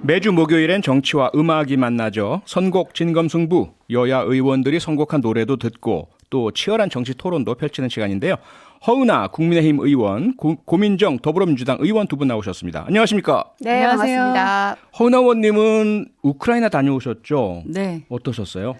매주 목요일엔 정치와 음악이 만나죠. 선곡 진검승부, 여야 의원들이 선곡한 노래도 듣고 또 치열한 정치 토론도 펼치는 시간인데요. 허은하 국민의힘 의원, 고민정 더불어민주당 의원 두 분 나오셨습니다. 안녕하십니까? 네, 안녕하세요. 반갑습니다. 허은하 의원님은 우크라이나 다녀오셨죠? 네. 어떠셨어요?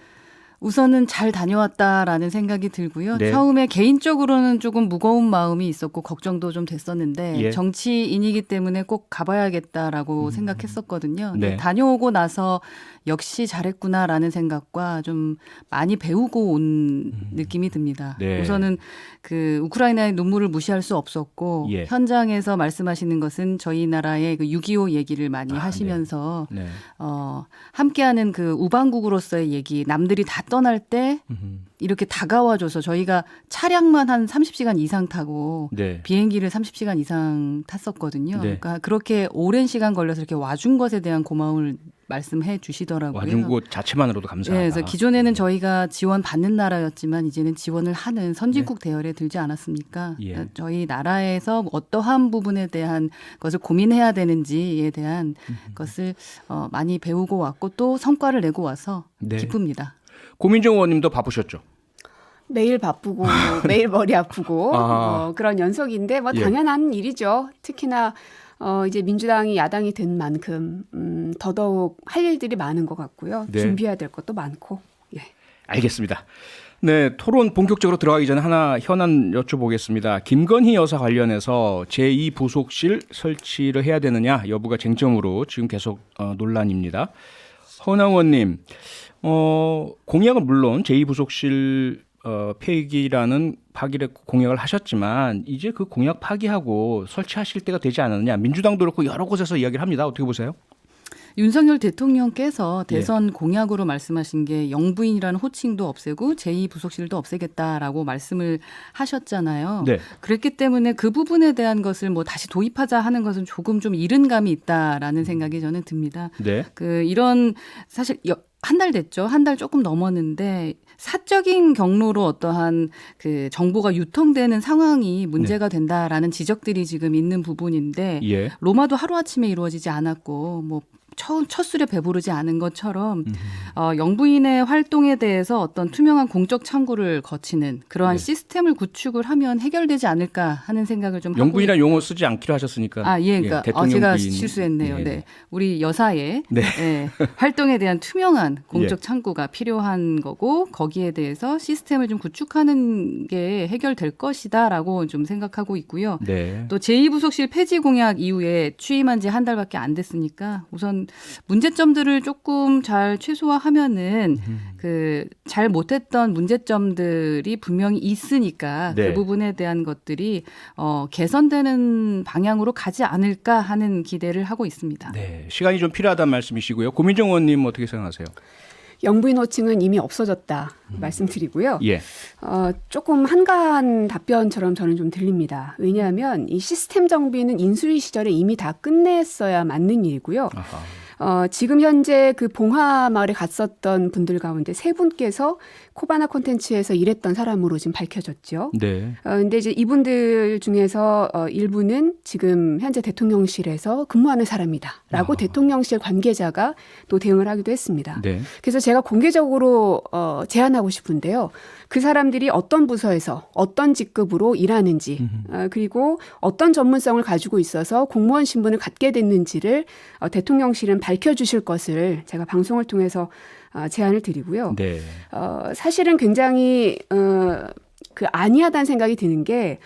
우선은 잘 다녀왔다라는 생각이 들고요. 네. 처음에 개인적으로는 조금 무거운 마음이 있었고 걱정도 좀 됐었는데 예. 정치인이기 때문에 꼭 가봐야겠다라고 생각했었거든요. 근데 네. 다녀오고 나서 역시 잘했구나라는 생각과 좀 많이 배우고 온 느낌이 듭니다. 네. 우선은 그 우크라이나의 눈물을 무시할 수 없었고 예. 현장에서 말씀하시는 것은 저희 나라의 그 6.25 얘기를 많이 하시면서 네. 함께하는 그 우방국으로서의 얘기, 남들이 다 떠날 때 이렇게 다가와줘서 저희가 차량만 한 30시간 이상 타고 네. 비행기를 30시간 이상 탔었거든요. 네. 그러니까 그렇게 오랜 시간 걸려서 이렇게 와준 것에 대한 고마움을 말씀해 주시더라고요. 와준 곳 자체만으로도 감사하다. 네, 그래서 기존에는 저희가 지원 받는 나라였지만 이제는 지원을 하는 선진국 대열에 들지 않았습니까? 예. 그러니까 저희 나라에서 어떠한 부분에 대한 것을 고민해야 되는지에 대한 것을 많이 배우고 왔고 또 성과를 내고 와서 네. 기쁩니다. 고민정 의원님도 바쁘셨죠? 매일 바쁘고 매일 머리 아프고 아. 그런 연속인데 뭐 예. 당연한 일이죠. 특히나 이제 민주당이 야당이 된 만큼 더더욱 할 일들이 많은 것 같고요. 네. 준비해야 될 것도 많고. 예. 알겠습니다. 네, 토론 본격적으로 들어가기 전에 하나 현안 여쭤보겠습니다. 김건희 여사 관련해서 제2부속실 설치를 해야 되느냐 여부가 쟁점으로 지금 계속 논란입니다. 허은하 의원님, 공약은 물론 제2부속실 폐기라는 파기를 공약을 하셨지만 이제 그 공약 파기하고 설치하실 때가 되지 않았느냐. 민주당도 그렇고 여러 곳에서 이야기를 합니다. 어떻게 보세요? 윤석열 대통령께서 대선 공약으로 말씀하신 게 영부인이라는 호칭도 없애고 제2부속실도 없애겠다라고 말씀을 하셨잖아요. 네. 그랬기 때문에 그 부분에 대한 것을 뭐 다시 도입하자 하는 것은 조금 좀 이른 감이 있다라는 생각이 저는 듭니다. 네. 이런 사실 한 달 됐죠. 한 달 조금 넘었는데 사적인 경로로 어떠한 그 정보가 유통되는 상황이 문제가 된다라는 지적들이 지금 있는 부분인데 예. 로마도 하루아침에 이루어지지 않았고 뭐 첫 술에 배부르지 않은 것처럼 영부인의 활동에 대해서 어떤 투명한 공적 창구를 거치는 그러한 네. 시스템을 구축을 하면 해결되지 않을까 하는 생각을 좀 하고 영부인이라는 용어 쓰지 않기로 하셨으니까. 그러니까 대통령 제가 부인. 실수했네요. 예. 네. 우리 여사의 네. 활동에 대한 투명한 공적 창구가 필요한 거고 거기에 대해서 시스템을 좀 구축하는 게 해결될 것이다라고 좀 생각하고 있고요. 네. 또 제2부속실 폐지 공약 이후에 취임한 지 한 달밖에 안 됐으니까 우선 문제점들을 조금 잘 최소화하면은 그 잘 못했던 문제점들이 분명히 있으니까 네. 그 부분에 대한 것들이 개선되는 방향으로 가지 않을까 하는 기대를 하고 있습니다. 네. 시간이 좀 필요하다는 말씀이시고요. 고민정 의원님 어떻게 생각하세요? 영부인 호칭은 이미 없어졌다 말씀드리고요. 예. 조금 한가한 답변처럼 저는 좀 들립니다. 왜냐하면 이 시스템 정비는 인수위 시절에 이미 다 끝냈어야 맞는 일이고요. 아하. 지금 현재 그 봉화마을에 갔었던 분들 가운데 세 분께서 코바나 콘텐츠에서 일했던 사람으로 지금 밝혀졌죠. 네. 근데 이제 이분들 중에서 일부는 지금 현재 대통령실에서 근무하는 사람이다라고 대통령실 관계자가 또 대응을 하기도 했습니다. 네. 그래서 제가 공개적으로 제안하고 싶은데요. 그 사람들이 어떤 부서에서 어떤 직급으로 일하는지 그리고 어떤 전문성을 가지고 있어서 공무원 신분을 갖게 됐는지를 대통령실은 밝혀주실 것을 제가 방송을 통해서 제안을 드리고요. 네. 사실은 굉장히 아니하다는 생각이 드는 게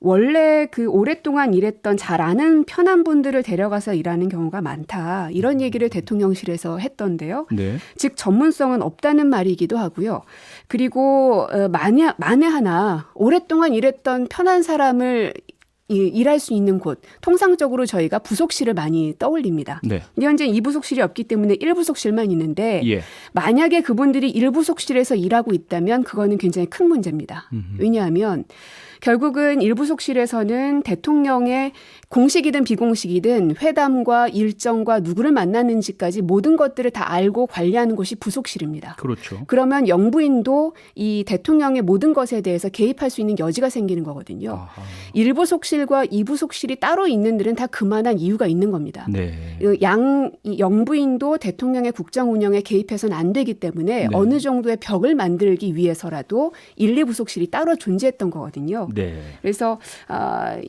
원래 그 오랫동안 일했던 잘 아는 편한 분들을 데려가서 일하는 경우가 많다. 이런 얘기를 대통령실에서 했던데요. 네. 즉 전문성은 없다는 말이기도 하고요. 그리고 만에 하나 오랫동안 일했던 편한 사람을 일할 수 있는 곳, 통상적으로 저희가 부속실을 많이 떠올립니다. 네. 현재 2부속실이 없기 때문에 1부속실만 있는데 예. 만약에 그분들이 1부속실에서 일하고 있다면 그거는 굉장히 큰 문제입니다. 왜냐하면 결국은 일부속실에서는 대통령의 공식이든 비공식이든 회담과 일정과 누구를 만났는지까지 모든 것들을 다 알고 관리하는 곳이 부속실입니다. 그렇죠. 그러면 영부인도 이 대통령의 모든 것에 대해서 개입할 수 있는 여지가 생기는 거거든요. 아하. 일부속실과 이부속실이 따로 있는 데는 다 그만한 이유가 있는 겁니다. 네. 이 영부인도 대통령의 국정 운영에 개입해서는 안 되기 때문에 네. 어느 정도의 벽을 만들기 위해서라도 1, 2부속실이 따로 존재했던 거거든요. 네. 그래서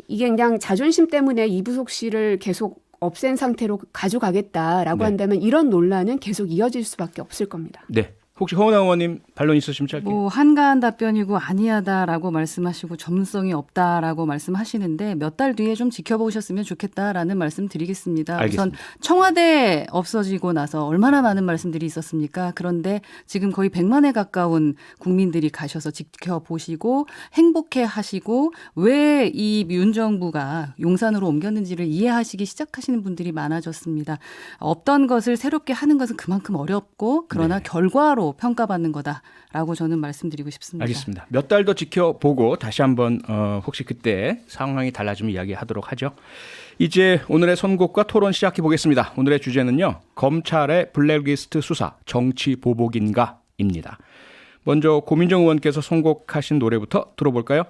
이게 그냥 자존심 때문에 이부속실을 계속 없앤 상태로 가져가겠다라고 네. 한다면 이런 논란은 계속 이어질 수밖에 없을 겁니다. 네. 혹시 허은하 의원님 반론 있으시면 짧게. 뭐 한가한 답변이고 아니하다라고 말씀하시고 전문성이 없다라고 말씀하시는데 몇 달 뒤에 좀 지켜보셨으면 좋겠다라는 말씀 드리겠습니다. 알겠습니다. 우선 청와대 없어지고 나서 얼마나 많은 말씀들이 있었습니까? 그런데 지금 거의 100만에 가까운 국민들이 가셔서 지켜보시고 행복해하시고 왜 이 윤 정부가 용산으로 옮겼는지를 이해하시기 시작하시는 분들이 많아졌습니다. 없던 것을 새롭게 하는 것은 그만큼 어렵고 그러나 네. 결과로 평가받는 거다라고 저는 말씀드리고 싶습니다. 알겠습니다. 몇 달 더 지켜보고 다시 한번 혹시 그때 상황이 달라지면 이야기하도록 하죠. 이제 오늘의 선곡과 토론 시작해 보겠습니다. 오늘의 주제는요. 검찰의 블랙리스트 수사 정치 보복인가입니다. 먼저 고민정 의원께서 선곡하신 노래부터 들어볼까요?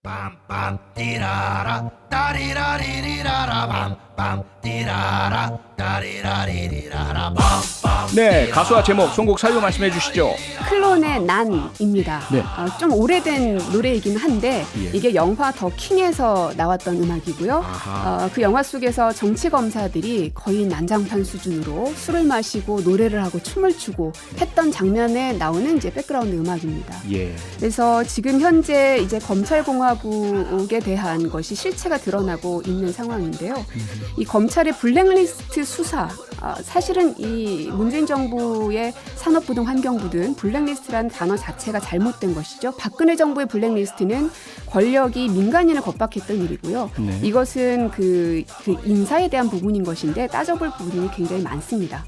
빰빰 띠라라 따리라리리라라 빰빰 띠라라 따리라리리라라 빰빰. 네, 가수와 제목, 선곡 사유 말씀해 주시죠. 클론의 난입니다. 네. 좀 오래된 노래이긴 한데 예. 이게 영화 더 킹에서 나왔던 음악이고요. 아하. 그 영화 속에서 정치 검사들이 거의 난장판 수준으로 술을 마시고 노래를 하고 춤을 추고 했던 장면에 나오는 이제 백그라운드 음악입니다. 예. 그래서 지금 현재 이제 검찰공화국에 대한 것이 실체가 드러나고 있는 상황인데요. 이 검찰의 블랙리스트 수사, 사실은 이 문재인 정부의 산업부 등 환경부 등 블랙리스트라는 단어 자체가 잘못된 것이죠. 박근혜 정부의 블랙리스트는 권력이 민간인을 겁박했던 일이고요. 네. 이것은 그 인사에 대한 부분인 것인데 따져볼 부분이 굉장히 많습니다.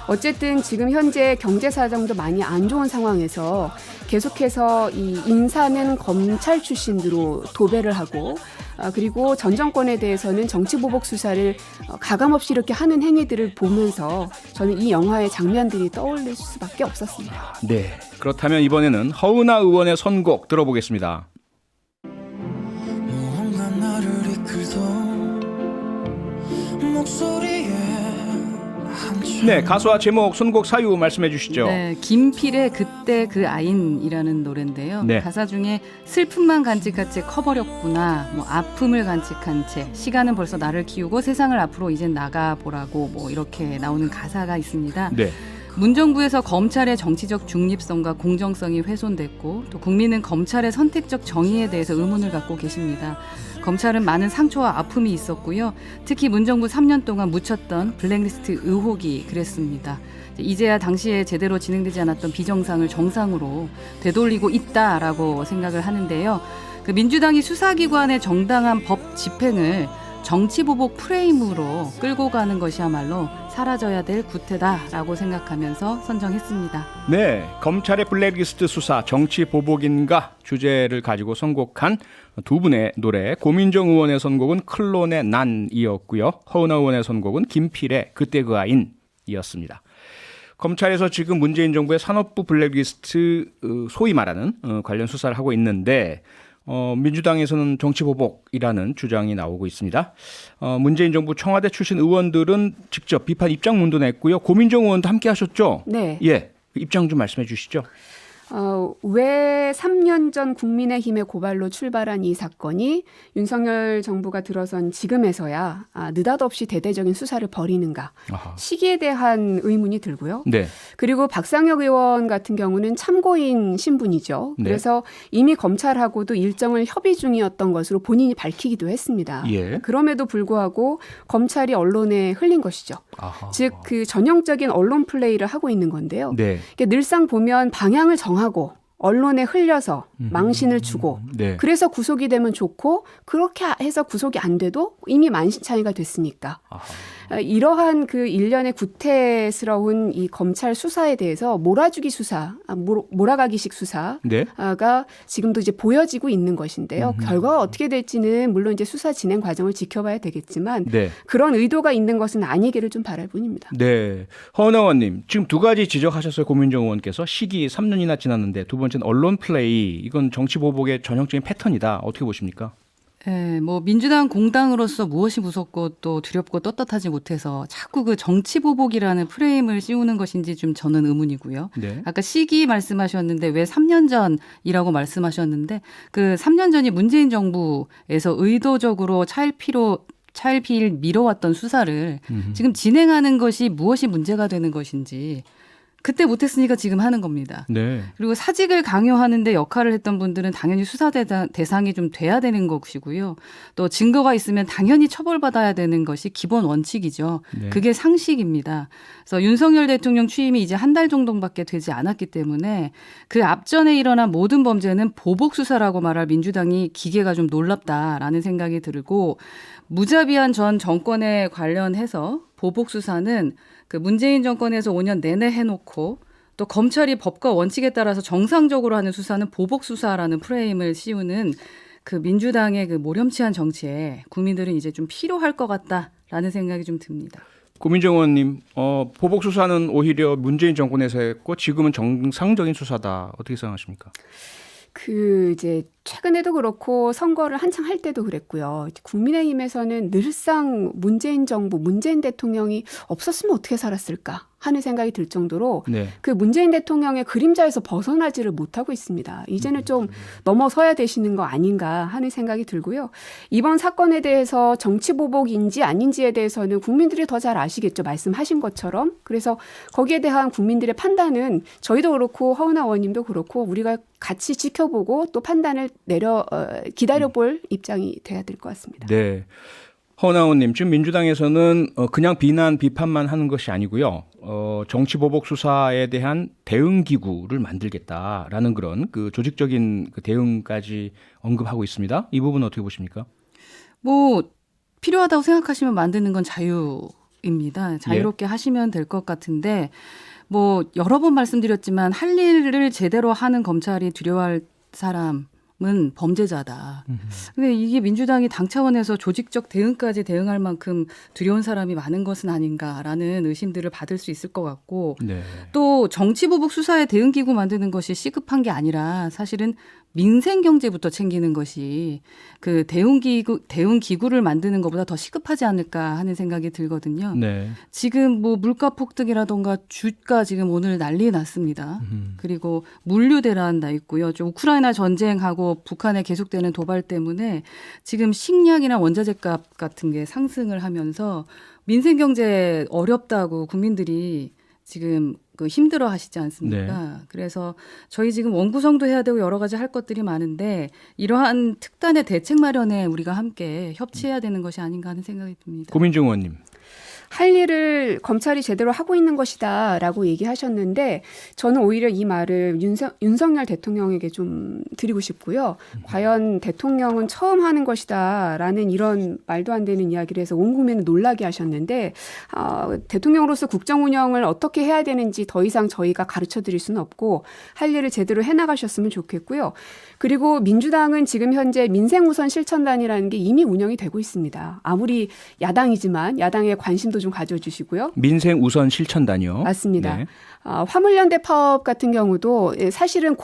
어쨌든 지금 현재 경제 사정도 많이 안 좋은 상황에서 계속해서 이 인사는 검찰 출신으로 도배를 하고 그리고 전 정권에 대해서는 정치보복 수사를 가감없이 이렇게 하는 행위들을 보면서 저는 이 영화의 장면들이 떠올릴 수밖에 없었습니다. 네. 그렇다면 이번에는 허은하 의원의 선곡 들어보겠습니다. 무언가 나를 이끌던 목소리에 한참. 네, 가수와 제목, 선곡 사유 말씀해 주시죠. 네, 김필의 그때 그 아인이라는 노래인데요. 네. 가사 중에 슬픔만 간직한 채 커버렸구나, 뭐 아픔을 간직한 채 시간은 벌써 나를 키우고 세상을 앞으로 이젠 나가보라고 뭐 이렇게 나오는 가사가 있습니다. 네. 문정부에서 검찰의 정치적 중립성과 공정성이 훼손됐고 또 국민은 검찰의 선택적 정의에 대해서 의문을 갖고 계십니다. 검찰은 많은 상처와 아픔이 있었고요. 특히 문정부 3년 동안 묻혔던 블랙리스트 의혹이 그랬습니다. 이제야 당시에 제대로 진행되지 않았던 비정상을 정상으로 되돌리고 있다라고 생각을 하는데요. 그 민주당이 수사기관의 정당한 법 집행을 정치보복 프레임으로 끌고 가는 것이야말로 사라져야 될 구태다라고 생각하면서 선정했습니다. 네, 검찰의 블랙리스트 수사 정치 보복인가 주제를 가지고 선곡한 두 분의 노래, 고민정 의원의 선곡은 클론의 난이었고요. 허은하 의원의 선곡은 김필의 그때 그 아인이었습니다. 검찰에서 지금 문재인 정부의 산업부 블랙리스트 소위 말하는 관련 수사를 하고 있는데 민주당에서는 정치보복이라는 주장이 나오고 있습니다. 문재인 정부 청와대 출신 의원들은 직접 비판 입장문도 냈고요. 고민정 의원도 함께 하셨죠? 네. 예, 그 입장 좀 말씀해 주시죠. 왜 3년 전 국민의힘의 고발로 출발한 이 사건이 윤석열 정부가 들어선 지금에서야 느닷없이 대대적인 수사를 벌이는가. 아하. 시기에 대한 의문이 들고요. 네. 그리고 박상혁 의원 같은 경우는 참고인 신분이죠. 네. 그래서 이미 검찰하고도 일정을 협의 중이었던 것으로 본인이 밝히기도 했습니다. 예. 그럼에도 불구하고 검찰이 언론에 흘린 것이죠. 아하. 즉 그 전형적인 언론 플레이를 하고 있는 건데요. 네. 그러니까 늘상 보면 방향을 정하고 언론에 흘려서 망신을 주고 네. 그래서 구속이 되면 좋고 그렇게 해서 구속이 안 돼도 이미 만신창이가 됐으니까. 아하. 이러한 그 일련의 구태스러운 이 검찰 수사에 대해서 몰아주기 수사, 몰아가기식 수사가 네. 지금도 이제 보여지고 있는 것인데요. 결과가 어떻게 될지는 물론 이제 수사 진행 과정을 지켜봐야 되겠지만 네. 그런 의도가 있는 것은 아니기를 좀 바랄 뿐입니다. 네. 허은하원님, 지금 두 가지 지적하셨어요. 고민정 의원께서. 시기 3년이나 지났는데 두 번째는 언론 플레이. 이건 정치 보복의 전형적인 패턴이다. 어떻게 보십니까? 네, 뭐 민주당 공당으로서 무엇이 무섭고 또 두렵고 떳떳하지 못해서 자꾸 그 정치 보복이라는 프레임을 씌우는 것인지 좀 저는 의문이고요. 네. 아까 시기 말씀하셨는데 왜 3년 전이라고 말씀하셨는데 그 3년 전이 문재인 정부에서 의도적으로 차일피일 미뤄왔던 수사를 지금 진행하는 것이 무엇이 문제가 되는 것인지 그때 못했으니까 지금 하는 겁니다. 네. 그리고 사직을 강요하는데 역할을 했던 분들은 당연히 수사 대상이 좀 돼야 되는 것이고요. 또 증거가 있으면 당연히 처벌받아야 되는 것이 기본 원칙이죠. 네. 그게 상식입니다. 그래서 윤석열 대통령 취임이 이제 한 달 정도밖에 되지 않았기 때문에 그 앞전에 일어난 모든 범죄는 보복 수사라고 말할 민주당이 기계가 좀 놀랍다라는 생각이 들고 무자비한 전 정권에 관련해서 보복 수사는 그 문재인 정권에서 5년 내내 해놓고 또 검찰이 법과 원칙에 따라서 정상적으로 하는 수사는 보복 수사라는 프레임을 씌우는 그 민주당의 그 모렴치한 정치에 국민들은 이제 좀 필요할 것 같다라는 생각이 좀 듭니다. 고민정 의원님, 보복 수사는 오히려 문재인 정권에서 했고 지금은 정상적인 수사다. 어떻게 생각하십니까? 이제 최근에도 그렇고 선거를 한창 할 때도 그랬고요. 국민의힘에서는 늘상 문재인 정부, 문재인 대통령이 없었으면 어떻게 살았을까 하는 생각이 들 정도로 네. 그 문재인 대통령의 그림자에서 벗어나지를 못하고 있습니다. 이제는 좀 넘어서야 되시는 거 아닌가 하는 생각이 들고요. 이번 사건에 대해서 정치 보복인지 아닌지에 대해서는 국민들이 더 잘 아시겠죠. 말씀하신 것처럼. 그래서 거기에 대한 국민들의 판단은 저희도 그렇고 허은하 의원님도 그렇고 우리가 같이 지켜보고 또 판단을 기다려볼 입장이 돼야 될 것 같습니다. 네. 허은하 의원님, 지금 민주당에서는 그냥 비판만 하는 것이 아니고요. 정치 보복 수사에 대한 대응 기구를 만들겠다라는 그런 그 조직적인 그 대응까지 언급하고 있습니다. 이 부분은 어떻게 보십니까? 뭐 필요하다고 생각하시면 만드는 건 자유입니다. 자유롭게 하시면 될 것 같은데 뭐 여러 번 말씀드렸지만 할 일을 제대로 하는 검찰이 두려워할 사람은 범죄자다. 근데 이게 민주당이 당 차원에서 조직적 대응까지 대응할 만큼 두려운 사람이 많은 것은 아닌가라는 의심들을 받을 수 있을 것 같고 네. 또 정치보복 수사에 대응기구 만드는 것이 시급한 게 아니라 사실은 민생경제부터 챙기는 것이 그 대응기구를 만드는 것보다 더 시급하지 않을까 하는 생각이 들거든요. 네. 지금 뭐 물가 폭등이라던가 주가 지금 오늘 난리 났습니다. 그리고 물류 대란 나 있고요. 좀 우크라이나 전쟁하고 북한에 계속되는 도발 때문에 지금 식량이나 원자재 값 같은 게 상승을 하면서 민생경제 어렵다고 국민들이 지금 그 힘들어 하시지 않습니까? 네. 그래서 저희 지금 원구성도 해야 되고 여러 가지 할 것들이 많은데 이러한 특단의 대책 마련에 우리가 함께 협치해야 되는 것이 아닌가 하는 생각이 듭니다. 고민정 의원님. 할 일을 검찰이 제대로 하고 있는 것이다라고 얘기하셨는데 저는 오히려 이 말을 윤석열 대통령에게 좀 드리고 싶고요. 과연 대통령은 처음 하는 것이다라는 이런 말도 안 되는 이야기를 해서 온 국민을 놀라게 하셨는데 대통령으로서 국정 운영을 어떻게 해야 되는지 더 이상 저희가 가르쳐 드릴 수는 없고 할 일을 제대로 해나가셨으면 좋겠고요. 그리고 민주당은 지금 현재 민생우선 실천단이라는 게 이미 운영이 되고 있습니다. 아무리 야당이지만 야당의 관심도 좀 가져주시고요. 민생 우선 실천단이요. 맞습니다. 네. 화물연대 파업 같은 경우도 사실은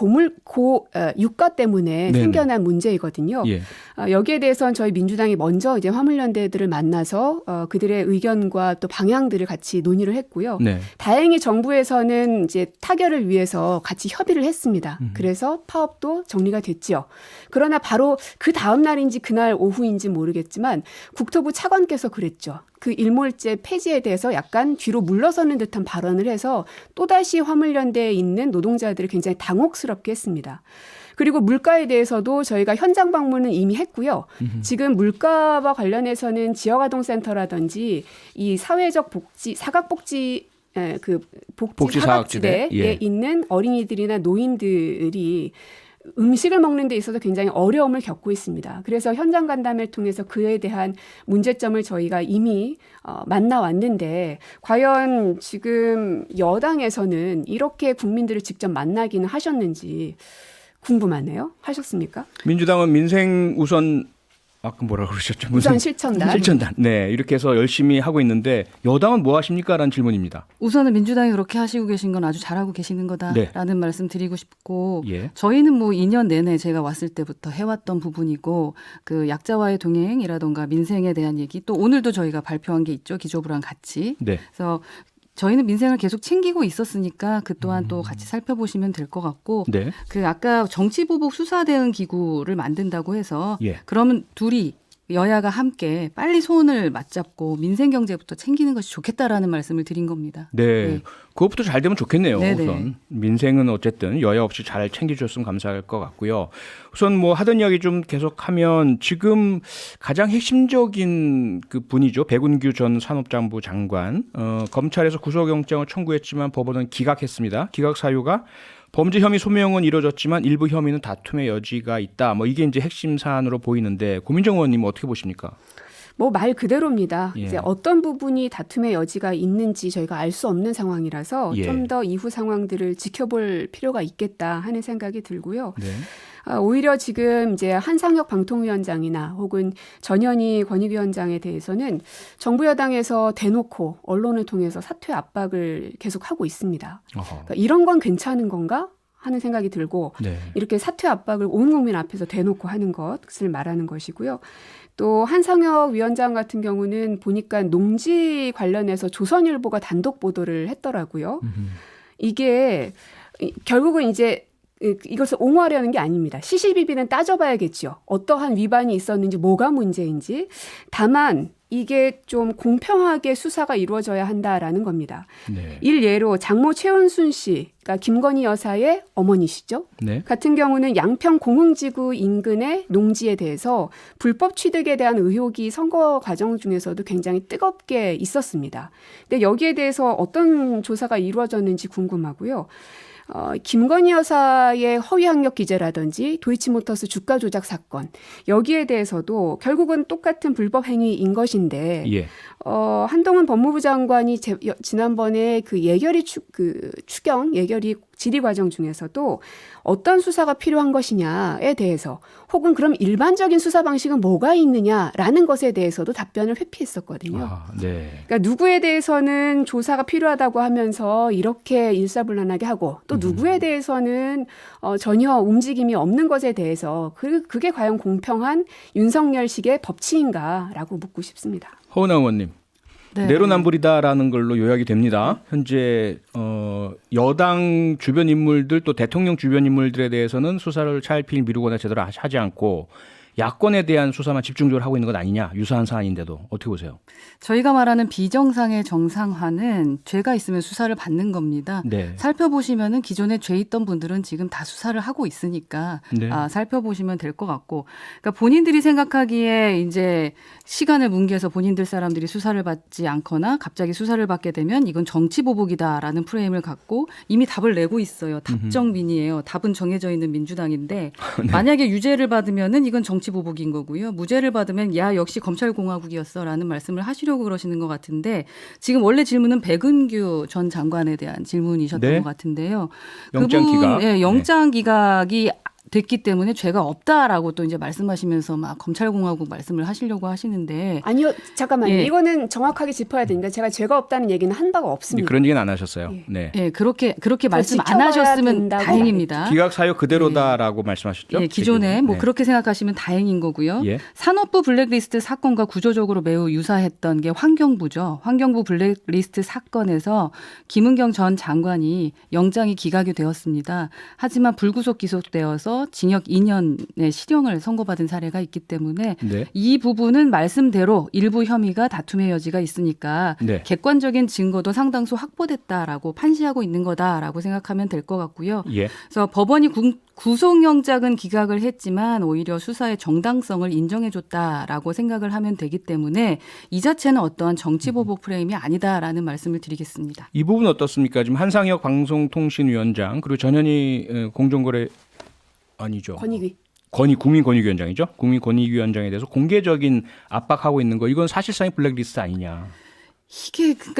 유가 때문에 네네. 생겨난 문제이거든요. 예. 여기에 대해서는 저희 민주당이 먼저 이제 화물연대들을 만나서 그들의 의견과 또 방향들을 같이 논의를 했고요. 네. 다행히 정부에서는 이제 타결을 위해서 같이 협의를 했습니다. 그래서 파업도 정리가 됐지요. 그러나 바로 그 다음 날인지 그날 오후인지 모르겠지만 국토부 차관께서 그랬죠. 그 일몰제 폐지에 대해서 약간 뒤로 물러서는 듯한 발언을 해서 또다시 화물연대에 있는 노동자들을 굉장히 당혹스럽게 했습니다. 그리고 물가에 대해서도 저희가 현장 방문은 이미 했고요. 지금 물가와 관련해서는 지역아동센터라든지 이 사회적 복지, 사각복지 복지 사각지대에 예. 있는 어린이들이나 노인들이 음식을 먹는 데 있어서 굉장히 어려움을 겪고 있습니다. 그래서 현장 간담회를 통해서 그에 대한 문제점을 저희가 이미 만나왔는데 과연 지금 여당에서는 이렇게 국민들을 직접 만나기는 하셨는지 궁금하네요. 하셨습니까? 민주당은 민생 우선 아까 뭐라 그러셨죠? 우선 실천단. 실천단. 네, 이렇게 해서 열심히 하고 있는데 여당은 뭐 하십니까?라는 질문입니다. 우선은 민주당이 그렇게 하시고 계신 건 아주 잘하고 계시는 거다라는 네. 말씀 드리고 싶고 예. 저희는 뭐 2년 내내 제가 왔을 때부터 해왔던 부분이고 그 약자와의 동행이라던가 민생에 대한 얘기 또 오늘도 저희가 발표한 게 있죠. 기조부랑 같이. 네. 그래서 저희는 민생을 계속 챙기고 있었으니까 그 또한 또 같이 살펴보시면 될 것 같고 네. 그 아까 정치보복 수사대응 기구를 만든다고 해서 예. 그러면 둘이 여야가 함께 빨리 손을 맞잡고 민생 경제부터 챙기는 것이 좋겠다라는 말씀을 드린 겁니다. 네. 네. 그것부터 잘 되면 좋겠네요. 네네. 우선 민생은 어쨌든 여야 없이 잘 챙겨주셨으면 감사할 것 같고요. 우선 뭐 하던 이야기 좀 계속하면 지금 가장 핵심적인 그 분이죠. 백운규 전 산업장부 장관. 검찰에서 구속영장을 청구했지만 법원은 기각했습니다. 기각 사유가 범죄 혐의 소명은 이루어졌지만 일부 혐의는 다툼의 여지가 있다. 뭐 이게 이제 핵심 사안으로 보이는데 고민정 의원님 어떻게 보십니까? 뭐 말 그대로입니다. 예. 이제 어떤 부분이 다툼의 여지가 있는지 저희가 알 수 없는 상황이라서 예. 좀 더 이후 상황들을 지켜볼 필요가 있겠다 하는 생각이 들고요. 네. 오히려 지금 이제 한상혁 방통위원장이나 혹은 전현희 권익위원장에 대해서는 정부 여당에서 대놓고 언론을 통해서 사퇴 압박을 계속하고 있습니다. 어허. 그러니까 이런 건 괜찮은 건가 하는 생각이 들고 네. 이렇게 사퇴 압박을 온 국민 앞에서 대놓고 하는 것을 말하는 것이고요. 또 한상혁 위원장 같은 경우는 보니까 농지 관련해서 조선일보가 단독 보도를 했더라고요. 이게 결국은 이제 이것을 옹호하려는 게 아닙니다. 시시비비는 따져봐야겠죠. 어떠한 위반이 있었는지 뭐가 문제인지. 다만 이게 좀 공평하게 수사가 이루어져야 한다라는 겁니다. 네. 일예로 장모 최은순 씨, 그러니까 김건희 여사의 어머니시죠. 네. 같은 경우는 양평 공흥지구 인근의 농지에 대해서 불법 취득에 대한 의혹이 선거 과정 중에서도 굉장히 뜨겁게 있었습니다. 근데 여기에 대해서 어떤 조사가 이루어졌는지 궁금하고요. 김건희 여사의 허위 학력 기재라든지 도이치모터스 주가 조작 사건 여기에 대해서도 결국은 똑같은 불법 행위인 것인데 예. 한동훈 법무부 장관이 지난번에 그 예결위 추경 예결위 질의 과정 중에서도 어떤 수사가 필요한 것이냐에 대해서 혹은 그럼 일반적인 수사 방식은 뭐가 있느냐라는 것에 대해서도 답변을 회피했었거든요. 아, 네. 그러니까 누구에 대해서는 조사가 필요하다고 하면서 이렇게 일사불란하게 하고 또 누구에 대해서는 전혀 움직임이 없는 것에 대해서 그게 과연 공평한 윤석열식의 법치인가라고 묻고 싶습니다. 허은하 의원님. 네. 내로남불이다라는 걸로 요약이 됩니다. 현재 여당 주변 인물들 또 대통령 주변 인물들에 대해서는 수사를 차일피일 미루거나 제대로 하지 않고 야권에 대한 수사만 집중적으로 하고 있는 것 아니냐. 유사한 사안인데도 어떻게 보세요? 저희가 말하는 비정상의 정상화는 죄가 있으면 수사를 받는 겁니다. 네. 살펴보시면은 기존에 죄 있던 분들은 지금 다 수사를 하고 있으니까 네. 살펴보시면 될 것 같고, 그러니까 본인들이 생각하기에 이제 시간을 뭉개서 본인들 사람들이 수사를 받지 않거나 갑자기 수사를 받게 되면 이건 정치 보복이다라는 프레임을 갖고 이미 답을 내고 있어요. 답정민이에요. 답은 정해져 있는 민주당인데 만약에 유죄를 받으면은 이건 정치 보복인 거고요. 무죄를 받으면 야 역시 검찰공화국이었어라는 말씀을 하시려고 그러시는 것 같은데 지금 원래 질문은 백은규 전 장관에 대한 질문이셨던 네. 것 같은데요. 영장 기각. 예, 영장 기각이 됐기 때문에 죄가 없다라고 또 이제 말씀하시면서 막 검찰공화국 말씀을 하시려고 하시는데 아니요, 잠깐만요. 예. 이거는 정확하게 짚어야 됩니다. 제가 죄가 없다는 얘기는 한 바가 없습니다. 그런 얘기는 안 하셨어요. 예. 네. 예, 그렇게 말씀 안 지켜봐야 하셨으면 된다고 다행입니다. 기각 사유 그대로다라고 말씀하셨죠? 예, 기존에 지금. 뭐 네. 그렇게 생각하시면 다행인 거고요. 예. 산업부 블랙리스트 사건과 구조적으로 매우 유사했던 게 환경부죠. 환경부 블랙리스트 사건에서 김은경 전 장관이 영장이 기각이 되었습니다. 하지만 불구속 기소되어서 징역 2년의 실형을 선고받은 사례가 있기 때문에 네. 이 부분은 말씀대로 일부 혐의가 다툼의 여지가 있으니까 네. 객관적인 증거도 상당수 확보됐다라고 판시하고 있는 거다라고 생각하면 될 것 같고요. 예. 그래서 법원이 구속영장은 기각을 했지만 오히려 수사의 정당성을 인정해줬다라고 생각을 하면 되기 때문에 이 자체는 어떠한 정치보복 프레임이 아니다라는 말씀을 드리겠습니다. 이 부분 어떻습니까? 지금 한상혁 방송통신위원장 그리고 전현희 공정거래 아니죠. 권익위. 국민권익위원장이죠. 국민권익위원장에 대해서 공개적인 압박하고 있는 거 이건 사실상의 블랙리스트 아니냐.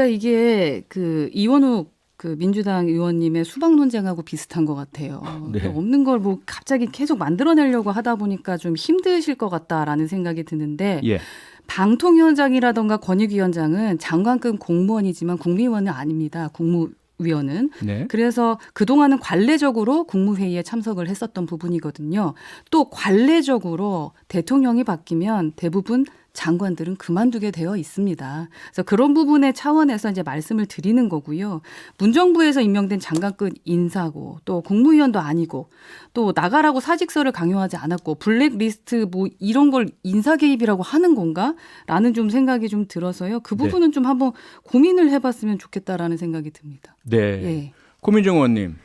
이게 그 이원욱 그 민주당 의원님의 수박 논쟁하고 비슷한 것 같아요. 네. 없는 걸 뭐 갑자기 계속 만들어내려고 하다 보니까 좀 힘드실 것 같다라는 생각이 드는데 예. 방통위원장이라던가 권익위원장은 장관급 공무원이지만 국무위원은 아닙니다. 국무위원은. 네. 그래서 그동안은 관례적으로 국무회의에 참석을 했었던 부분이거든요. 또 관례적으로 대통령이 바뀌면 대부분 장관들은 그만두게 되어 있습니다. 그래서 그런 부분의 차원에서 이제 말씀을 드리는 거고요. 문정부에서 임명된 장관급 인사고 또 국무위원도 아니고 또 나가라고 사직서를 강요하지 않았고 블랙리스트 뭐 이런 걸 인사 개입이라고 하는 건가라는 좀 생각이 좀 들어서요. 그 부분은 좀 한번 고민을 해봤으면 좋겠다라는 생각이 듭니다. 네. 예. 고민정 의원님.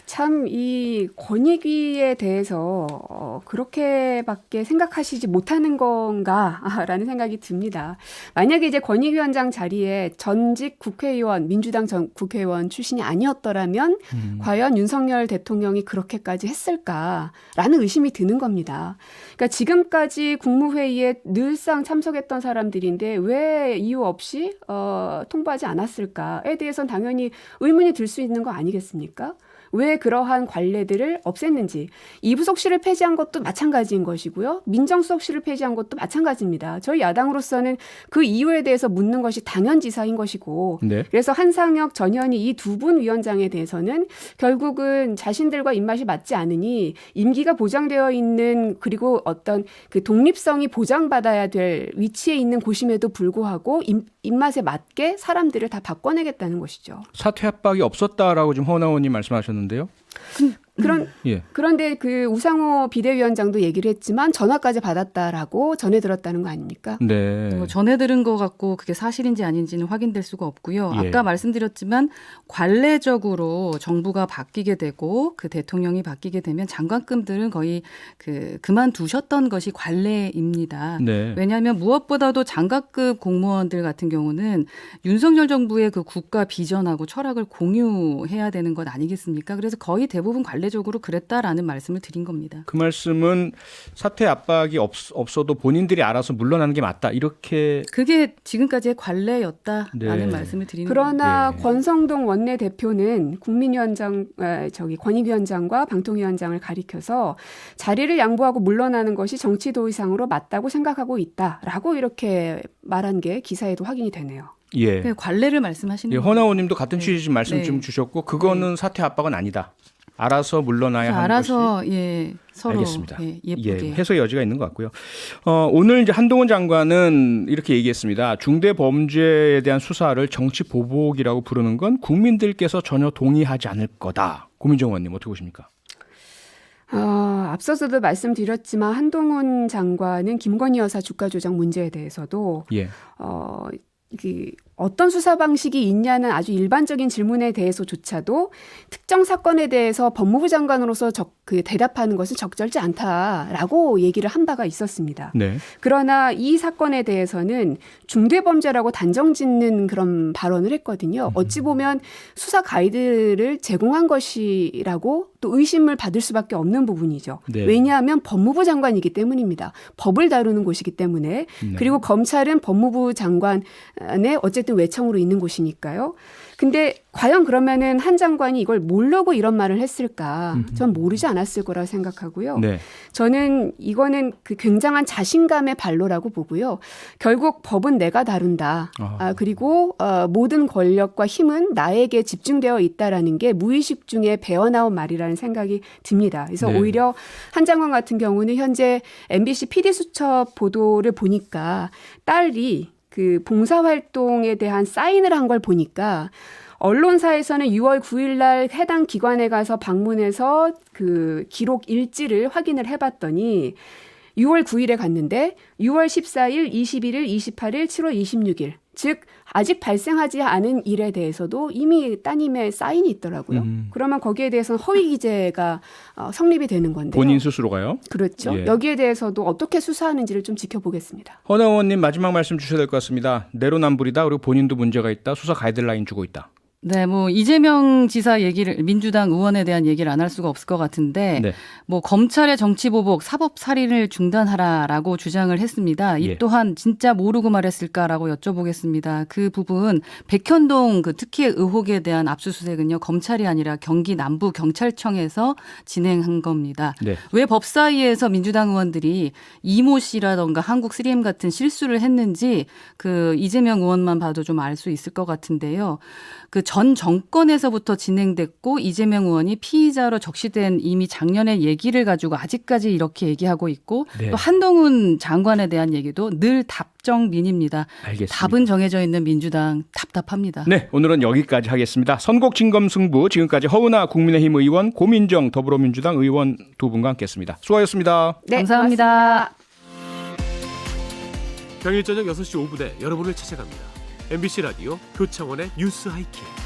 참 이 권익위에 대해서 그렇게밖에 생각하시지 못하는 건가라는 생각이 듭니다. 만약에 이제 권익위원장 자리에 전직 국회의원, 민주당 전 국회의원 출신이 아니었더라면 과연 윤석열 대통령이 그렇게까지 했을까라는 의심이 드는 겁니다. 그러니까 지금까지 국무회의에 늘상 참석했던 사람들인데 왜 이유 없이 통보하지 않았을까에 대해서는 당연히 의문이 들 수 있는 거 아니겠습니까? 왜 그러한 관례들을 없앴는지. 이부속실을 폐지한 것도 마찬가지인 것이고요. 민정수석실을 폐지한 것도 마찬가지입니다. 저희 야당으로서는 그 이유에 대해서 묻는 것이 당연지사인 것이고 네. 그래서 한상혁, 전현희 이 두 분 위원장에 대해서는 결국은 자신들과 입맛이 맞지 않으니 임기가 보장되어 있는 그리고 어떤 그 독립성이 보장받아야 될 위치에 있는 곳임에도 불구하고 입맛에 맞게 사람들을 다 바꿔내겠다는 것이죠. 사퇴 압박이 없었다라고 지금 허은하 의원님 말씀하셨는데요. 예. 그런데 그 우상호 비대위원장도 얘기를 했지만 전화까지 받았다라고 전해 들었다는 거 아닙니까? 네. 뭐 전해 들은 것 같고 그게 사실인지 아닌지는 확인될 수가 없고요. 예. 아까 말씀드렸지만 관례적으로 정부가 바뀌게 되고 그 대통령이 바뀌게 되면 장관급들은 거의 그만두셨던 것이 관례입니다. 네. 왜냐하면 무엇보다도 장관급 공무원들 같은 경우는 윤석열 정부의 그 국가 비전하고 철학을 공유해야 되는 것 아니겠습니까? 그래서 거의 대부분 관례적으로 그랬다라는 말씀을 드린 겁니다. 그 말씀은 사퇴 압박이 없어도 본인들이 알아서 물러나는 게 맞다. 이렇게 그게 지금까지의 관례였다라는 네. 말씀을 드리는 겁니다. 그러나 예. 권성동 원내대표는 권익위원장과 방통위원장을 가리켜서 자리를 양보하고 물러나는 것이 정치 도의상으로 맞다고 생각하고 있다라고 이렇게 말한 게 기사에도 확인이 되네요. 예. 그 관례를 말씀하시는 예, 거예요. 허은하 의원님도 같은 취지 말씀 네. 좀 주셨고 그거는 사퇴 압박은 아니다. 알아서 물러나야 하는 알아서 것이 예, 서로 알겠습니다. 예쁘게 예, 해석의 여지가 있는 것 같고요. 오늘 이제 한동훈 장관은 이렇게 얘기했습니다. 중대 범죄에 대한 수사를 정치 보복이라고 부르는 건 국민들께서 전혀 동의하지 않을 거다. 고민정 의원님 어떻게 보십니까? 앞서서도 말씀드렸지만 한동훈 장관은 김건희 여사 주가 조작 문제에 대해서도 예. 어떤 수사 방식이 있냐는 아주 일반적인 질문에 대해서조차도 특정 사건에 대해서 법무부 장관으로서 대답하는 것은 적절치 않다라고 얘기를 한 바가 있었습니다. 네. 그러나 이 사건에 대해서는 중대범죄라고 단정짓는 그런 발언을 했거든요. 어찌 보면 수사 가이드를 제공한 것이라고 또 의심을 받을 수밖에 없는 부분이죠. 네. 왜냐하면 법무부 장관이기 때문입니다. 법을 다루는 곳이기 때문에. 네. 그리고 검찰은 법무부 장관의 어쨌든 외청으로 있는 곳이니까요. 근데 과연 그러면은 한 장관이 이걸 모르고 이런 말을 했을까? 전 모르지 않았을 거라고 생각하고요. 네. 저는 이거는 그 굉장한 자신감의 발로라고 보고요. 결국 법은 내가 다룬다. 그리고 모든 권력과 힘은 나에게 집중되어 있다라는 게 무의식 중에 배어나온 말이라는 생각이 듭니다. 그래서 네. 오히려 한 장관 같은 경우는 현재 MBC PD수첩 보도를 보니까 딸이 그 봉사활동에 대한 사인을 한 걸 보니까 언론사에서는 6월 9일 날 해당 기관에 가서 방문해서 그 기록 일지를 확인을 해봤더니 6월 9일에 갔는데 6월 14일, 21일, 28일, 7월 26일 즉 아직 발생하지 않은 일에 대해서도 이미 따님의 사인이 있더라고요. 그러면 거기에 대해서는 허위 기재가 성립이 되는 건데요. 본인 스스로가요? 그렇죠. 예. 여기에 대해서도 어떻게 수사하는지를 좀 지켜보겠습니다. 허은하 의원님 마지막 말씀 주셔야 될 것 같습니다. 내로남불이다. 그리고 본인도 문제가 있다. 수사 가이드라인 주고 있다. 네, 뭐 이재명 지사 얘기를 민주당 의원에 대한 얘기를 안 할 수가 없을 것 같은데 네. 뭐 검찰의 정치 보복, 사법 살인을 중단하라라고 주장을 했습니다. 이 예. 또한 진짜 모르고 말했을까라고 여쭤보겠습니다. 그 부분 백현동 그 특혜 의혹에 대한 압수수색은요 검찰이 아니라 경기 남부 경찰청에서 진행한 겁니다. 네. 왜 법사위에서 민주당 의원들이 이모 씨라던가 한국 3M 같은 실수를 했는지 그 이재명 의원만 봐도 좀 알 수 있을 것 같은데요. 그 전 정권에서부터 진행됐고 이재명 의원이 피의자로 적시된 이미 작년의 얘기를 가지고 아직까지 이렇게 얘기하고 있고 네. 또 한동훈 장관에 대한 얘기도 늘 답정민입니다. 알겠습니다. 답은 정해져 있는 민주당 답답합니다. 네, 오늘은 여기까지 하겠습니다. 선곡 진검승부 지금까지 허은하 국민의힘 의원, 고민정 더불어민주당 의원 두 분과 함께했습니다. 수고하셨습니다. 네, 감사합니다. 고맙습니다. 평일 저녁 6시 5분에 여러분을 찾아갑니다. MBC 라디오 표창원의 뉴스 하이킥.